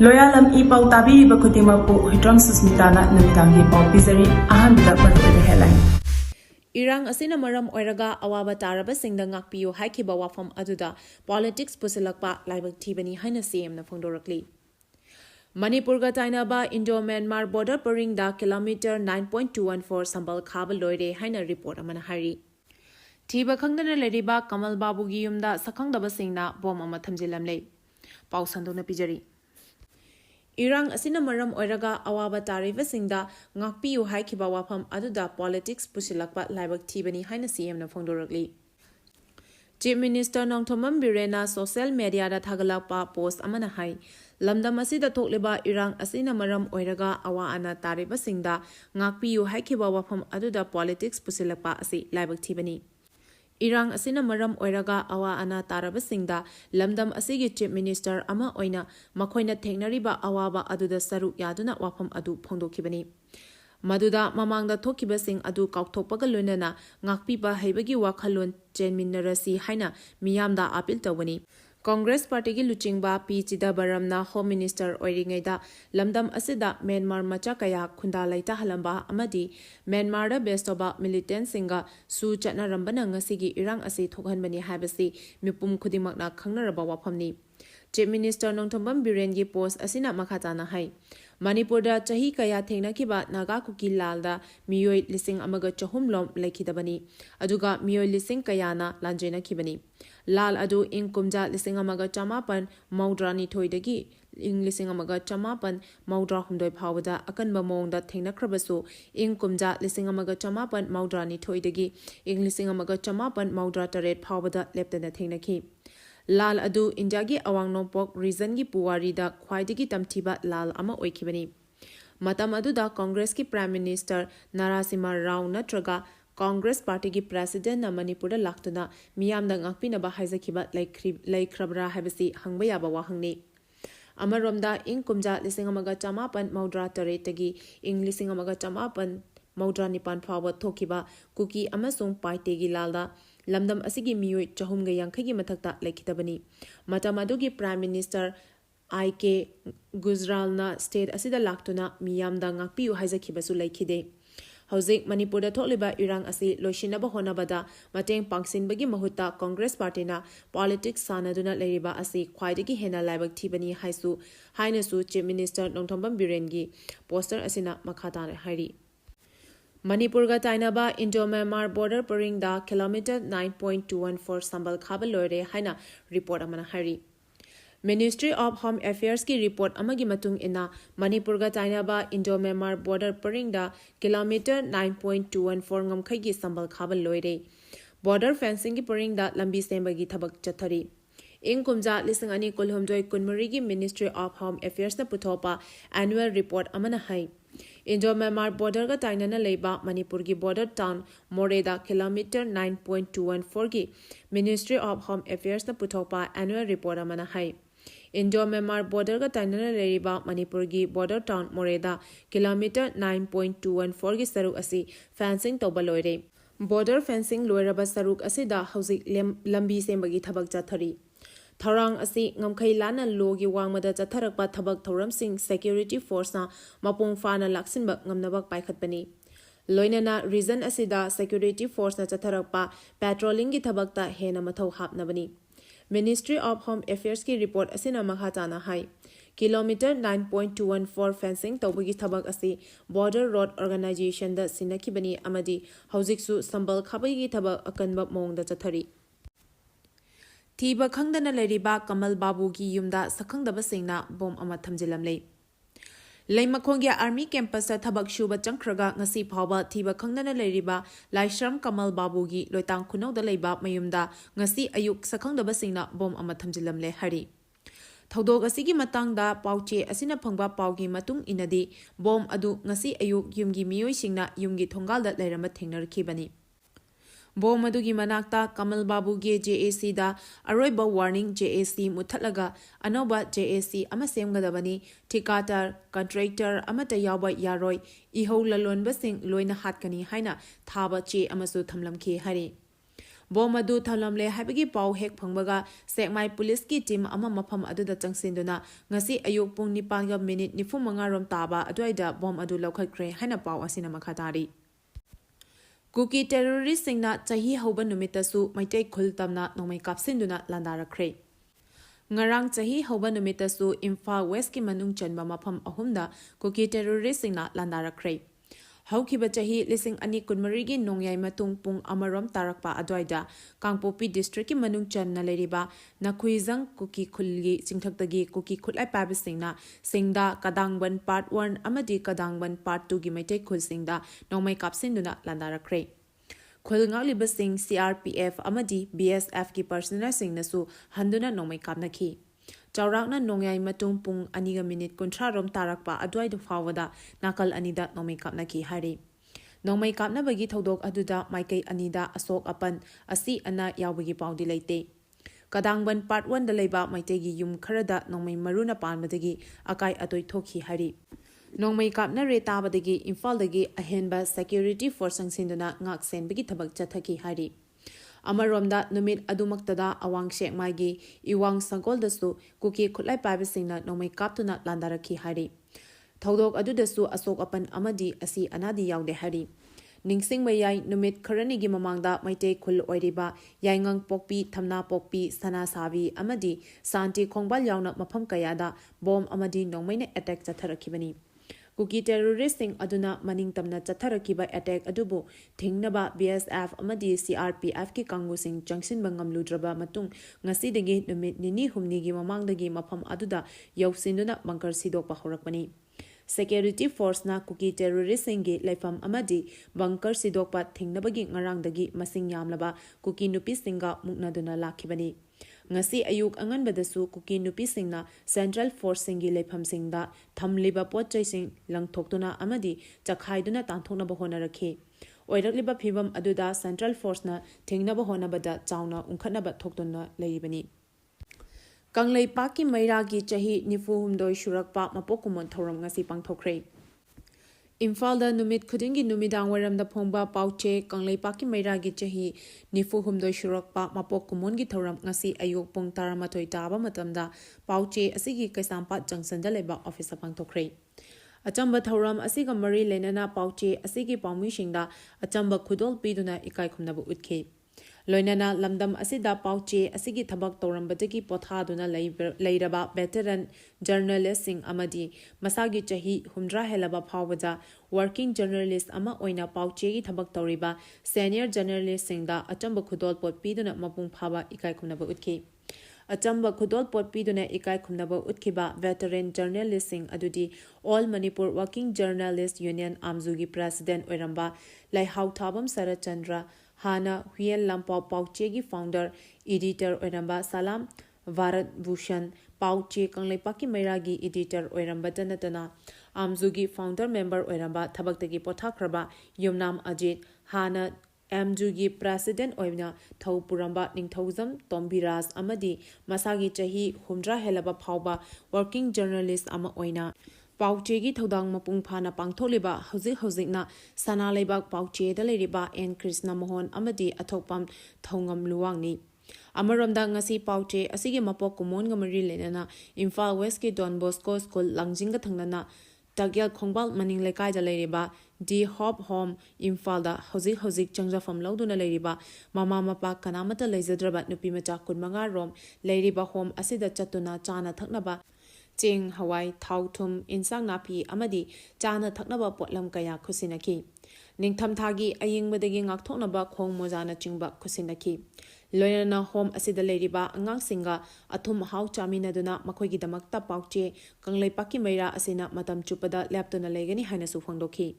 Loyalam E-PAO tabiriba khudimakpu Hitrang Susmitana namidangi pau pizari ahanbida maruoiba headline. Erang Asina Maram Oiraga Awaba Taraba Singda Ngakpiyu Haikhiba Wapham Aduda politics pusilakpa laibak thibani haina CM na phongdorakli. Manipurga Tainaba Indo-Myanmar border paringda kilometer 9.214 sambal khaba loire haina report amana hari. Thiba khangdana leriba Kamal Babugi yumda sakhangdaba singna bom ama thamjilamle. Pau sandona pijari. Erang Asina Maram Oiraga Awaba Tariba Singda Ngakpiyu Haikhiba Wapham Aduda politics pusilakpa laibak thibani haina CM na phongdorakli. Chief Minister Nongthomam Birena social media da thagalakpa post amana hai lamdam asida thokleba Erang Asina Maram Oiraga awa ana tariba singda Ngakpiyu Haikhiba Wapham Aduda politics pusilakpa asi laibak thibani. Erang Asina Maram Oiraga awa ana taraba singda lamdam asigi Chief Minister ama oina makhoina thengnariba awaba aduda saru yaduna wapham adu phongdokhibani. Maduda mamangda thokiba sing adu kaukthokpaga loinana ngakpiba haibagi wakhalon chenminnarasi haina miyamda appeal tawani. Congress Party ki luchingba P Chidabaramna Home Minister Oiringaida lamdam asida Myanmar macha kaya khunda laita halamba amadi Myanmar da best oba militant singa su chatna rambana ngasigi Erang asi thokhanbani habasi mipum khudimakna khangnaraba waphamni. Chief Minister Nongthomam Birengi post asina makhatana hai Manipur da chahi kaya thengnakiba naga kuki lalda miyoi lising amaga chahum lom laikhidabani aduga miyoi lising kayana lanjena kibani lal adu ing kumja lising amaga chamapan maudrani thoidagi ing lising amaga chamapan maudra humdoi phawada akanba mongda thengnakrabasu ing kumja lising amaga chamapan maudrani thoidagi ing lising amaga chamapan maudra taret phawada leptana thengnaki Lal adu India gi awang nopok region gi puwari da khwaidagi tamthiba lal ama oikhibani. Matam adu da Congress ki Prime Minister Narasimha Rao natraga Congress Party ki President na Manipur da laktuna miyam da ngakpina ba haijakhiba laikhrabra habasi hangba yaba wahangni. Amaromda ing kumja lising amaga chamapan maudra taretagi ing lising amaga chamapan maudra nipan phawa thokiba kuki amasung paitegi lalda lamdam asigi miyoi chahumga yankhagi mathakta laikhitabani matam adugi Prime Minister I.K. Gujralna state asida laktuna miyamda ngakpiyu haijakhibasu laikhide Hauzik Manipur da tholiba Erang asi loishinaba honabada mateng pangsinbagi mahutta Congress Party na politics sanaduna leriba asi khwaidagi hena laibak thibani haisu hainasu Chief Minister Nongthomam Birengi poster asina makhatana hari Manipur ga Tainaba Indo-Myanmar border paringda kilometer 9.214 sambal khaba loire haina report amana hari. Ministry of Home Affairs ki report amagi matung ina Manipur ga Tainaba Indo-Myanmar border paringda kilometer 9.214 ngamkhai gi sambal khaba loire. Border fencing ki paringda lambi sembagi thabak chathari. Ing kumja lising ani kulhomjoi kunmari gi Ministry of Home Affairs na puthopa annual report amana hai. Indo-Myanmar border ga tainana leiba Manipur gi border town Moreda kilometer 9.214 gi Ministry of Home Affairs na puthopa annual report amana hai. Indo-Myanmar border ga tainana leiba Manipur gi border town Moreda kilometer 9.214 gi saruk asi fencing toba loire. Border fencing loiraba saruk asida hauzik lambi sembagi thabak chathari. Tharang asi ngamkhai lana logi wangmada chatharakpa thabak thoramsing security force na mapung fana laksinba ngamnabak paikhatpani loinana region asida security force na chatharakpa patrolling gi thabakta hena mathau hapnabani Ministry of Home Affairs ki report asina makhatana hai kilometer 9.214 fencing tawbagi thabak asi border road organization da sinakibani amadi haujiksu sambal khabagi thabak akanba mongda chathari Thiba khangdana leriba Kamal Babugi yumda sakhangdaba singna bom ama thamjilamle. Leimakhongya Army Campus ta thabak shuba changkhraga ngasi phawba thiba khangdana leriba Laishram Kamal Babugi loitang khunawda leiba mayumda ngasi ayuk sakhangdaba singna bom ama thamjilamle hari. Thodok asigi matangda pauche asina phangba paugi matung inadi bom adu ngasi ayuk yumgi miyoi singna yumgi thongalda leirama thengnarkhibani. Bom adugi manakta Kamal Babugi JAC da aroiba warning JAC muthatlaga anoba JAC ama semgadabani thikatar contractor amata yawba yaroi ihou lalonba sing loina hatkani haina thaba che amasu thamlamkhi hari Bom adu thalamle haibagi pau hek phangbaga sekmai police ki team ama mapham aduda changsinduna ngasi ayuk pung 9:45 rom taba adwaida bom adu lokhatkre haina pau asina makhatari Kuki terrorist singna chahi hoba numitasu maitai khul tamna nomai kapsinduna landarakre Ngarang chahi hoba numitasu Imphal West ki manung chanba mapham ahumda kuki terrorist singna landarakre Haikhiba chahi lising ani kunmari gi nongyai matung pung amarom tarakpa adwaida Kangpopi district ki manung chan na leriba nakhuizang kuki khulgi chingthaktagi kuki khulai pabisingna Singda Kadangban part 1 amadi Kadangban part 2 gi maitai khul Singda nongmai kapsinduna landarakre Khul ngalliba sing CRPF amadi BSF ki personnel singnasu handuna nongmai kapnakhi Chaurakna nongyai matung pung aniga minute kuntra rom tarakpa adwaida fawada nakal anida nongmai kapnaki hari nongmai kapnabagi thodok aduda maikai anida asok apan asi ana yawbagi paudi leite Kadangban part 1 da leiba maitegi yum kharada nongmai maruna palmadagi akai atoi thokhi hari Nongmai kapna re tabadagi Imphaldagi ahenba security force sangsinduna ngak senbagi thabak chathaki hari Amaromda numit adumaktada awang shekmagi iwang sangkoldasu kuki khutlai paibisingna nongmai kaptuna landarakhi hari Thodok adudasu asok apan amadi asi anadi yaude hari Ningsing mayai numit kharanigi mamangda maitei khul oiriba yaingang pokpi thamna pokpi sana sabi amadi santi khongbal yauna mapham kayada bom amadi nongmaina attack chatharakhibani Kuki terrorist sing aduna maning tamna chatharakiba attack adubu thingnaba BSF amadi CRPF ki kangu sing junction bangamludraba matung ngasidagi numit nini humni gi mamangdagi mapham aduda yausinduna bankar sidokpa horakpani Security force na kuki terrorist singi laifam amadi bankar sidokpa thingnabagi ngarangdagi masing yamlaba kuki nupi singa muknaduna lakhibani ngasi ayuk anganbadasu kuki nupi singna central force singi lepham singda thamliba potchai sing langthoktuna amadi chakhaiduna tanthoknaba honarakhi oirakliba phibam aduda central force na thingnaba honabada chauna unkhatnaba thoktuna leibani Kanglei paki mairagi chahi nifuhumdoi shurakpa mapokumon thoram ngasi pangthokre Imphal numit khudingi numidang waramda phongba pauche kanglei paki mairagi chahi nifuhumdoi shurakpa mapokumongi thoram ngasi ayuk pung taramathoi taba matamda pauche asigi kaisampa junction da leba office pangthokre Achamba thoram asiga mari lenana pauche asigi paumishingda achamba khudol piduna ikai khumnabu utke Loinana lamdam asida pauche asigi thabak torambadagi pothaduna leiraba veteran journalist sing amadi masagi chahi humdra helaba phawada working journalist ama oina pauche gi thabak toriba senior journalist singda achamba khudol pot piduna mapung phaba ikai khumnaba utki Achamba khudol pot piduna ikai khumnaba utkiba veteran journalist sing adudi All Manipur Working Journalist Union Amzugi president oiramba Laihau Thabam Sarachandra Hana Huyen Lampau Pauchegi founder editor oiramba Salam Varat Bhushan Pauche Kanglei Paki Mairagi editor oiramba Danatana Amzugi founder member oiramba Thabaktagi Pothakraba Yumnam Ajit Hana Amzugi president oina Thau Puramba Ningthauzam Tombiras Amadi Masagi Chahi Humdra Helaba Phauba working journalist ama oina Pauchegi thodang mapung phana pangtholiba hojik na sana leibak pauche da leriba en Krishna Mohan amadi athopam thongam luwangni Amaromda ngasi pauche asigi mapok kumon gamari lenana Imphal West ki Don Bosco School langjinga thangnana Tagyal Khongbal maning lekai da leriba D Hop Home Imphal da hojik changjafam lawduna leriba mama mapa kanamata leijadraba nupi macha kunmanga rom leriba home asida chatuna chana thaknaba Ching Hawaii Thau Thum Insang Napi Amadi Chana Thaknaba Potlam Kaya Kusinaki Ningtham Thagi Ayingbadagi Ngakthoknaba Khong Mojana Chingba Kusinaki Loyana Home Asida Leriba Angang Singa Athum Hau Chaminaduna Makoigi Damakta Pauche Kanglei Paki Maira Asina Matam Chupada Laptona Legani Hanasu Fangdoki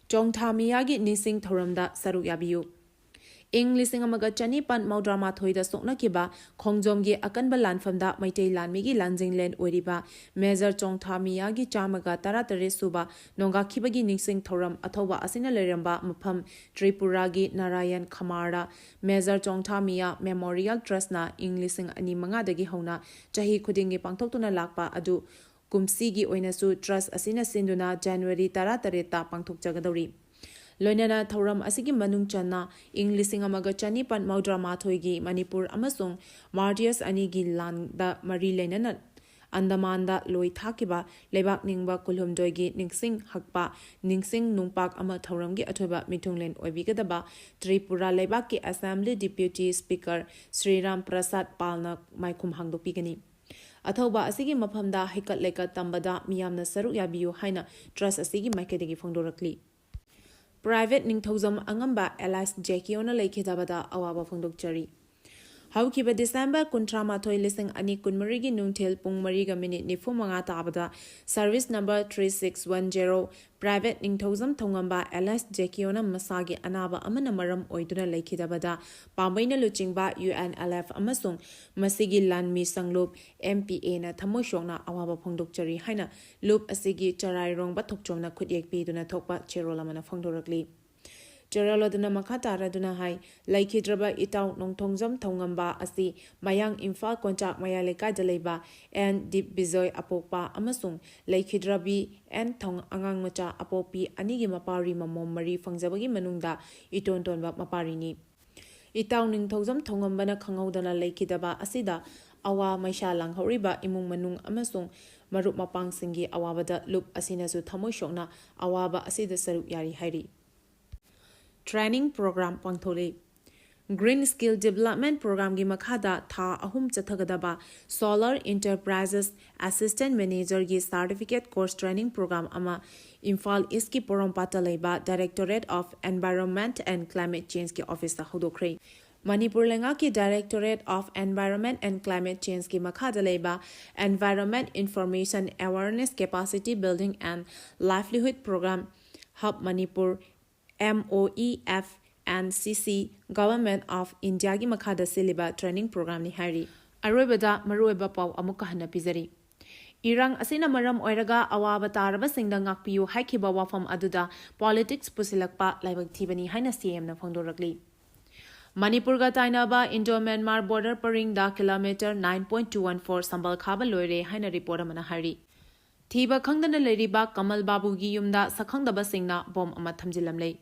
Chongtha Miyagi Nising Thoramda Saruk Yabiyu English amaga chani pan maudrama thoida sokna kiba khongjomgi akanba lanfamda maitei lanmigi lanjinglen oriba Major Chongtha Miyagi chamaga taratare suba nonga khibagi ningsing thoram athoba asina leramba mapham Tripuragi Narayan Khamara Major Chongtha Miya Memorial Trust na English ani manga dagi hona chahi khudingi pangthoktuna lakpa adu kumsigi oinasu trust asina sinduna January 13 ta pangthok jagadori Loinana Thauram asigi manung channa ing lising amaga chanipan maudra mathoigi Manipur amasung Martyrs anigi landa mari lenana Andamanda loi thakiba lebak ningba kulhumdoigi ningsing hakpa ningsing nungpak ama thauramgi athoba mitunglen oibigadaba Tripura lebak ki Assembly Deputy Speaker Sriram Prasad Palna maikhum hangdopigani Athoba asigi maphamda haikat lekat tambada miyamna saruk yabiyu haina trust asigi maikedegi phongdorakli Private ningthozam angamba Elias Jekiona lekhidabada awaba phongdokchari Haikhiba December kuntra mathoi lising ani kunmarigi nungthel pung mariga minute nifu manga tabada service number 3610 private ningthozam thongamba Elias Jekiona masagi anaba amana maram oiduna lekhidabada pambaina luchingba UNLF amasung masigi lanmi sanglup MPA na thamoshongna awaba phongdokchari haina loop asigi charai rongba thokchomna khutyek piduna thokpa cherolamana phongdorakli Jeraloduna Makatara Dunahai, Laikidraba Itau Nongtongzam Tongamba Asi, Mayang Infal Kontak Mayaleka Deleba, and Deep Bizoy Apopa Amasung, Laikidrabi, and Tong Angang Macha Apopi, Anigi Mapari Mamom Marie Fangzabagi Manunda, Iton Tonba Maparini. Itau Ningtozam Tongambana Kangodana Laikidaba Asida, Awa Maisha Lang Horiba Imung Manung Amasung, Marup Mapang Singi Awabada Loop Asina Su Tamoshona, Awaba Asida Sarup Yari Hari. Training Program Pangthole Green Skill Development Program gi makhada tha ahum chathagadaba Solar Enterprises Assistant Manager gi Certificate Course Training Program ama Imphal East ki Porompata leiba Directorate of Environment and Climate Change ki office ta hodokre Manipur lenga ki Directorate of Environment and Climate Change ki makhada leiba Environment Information Awareness Capacity Building and Livelihood Program Hub Manipur MOEF and CC Government of India ki makhada siliba training program ni hari aroibada maruiba paw amuka hana pizari Erang Asina Maram Oiraga Awaba Taraba Singda Ngakpiyu Haikhiba Wapham Aduda politics pusilakpa laibak thibani haina CM na phongdorakli Manipur ga tainaba Indo-Myanmar border paring da kilometer 9.214 sambal khaba loire haina report amana hari Thiba khangdana leiriba Kamal Babu gi yumda sakhangdaba singna bom ama thamjilamlei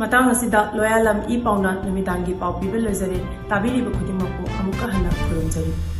Matang asida loyalam E-PAO na namitangi pau pibil lezari tabiri ba khudimako amuka hana khurumjari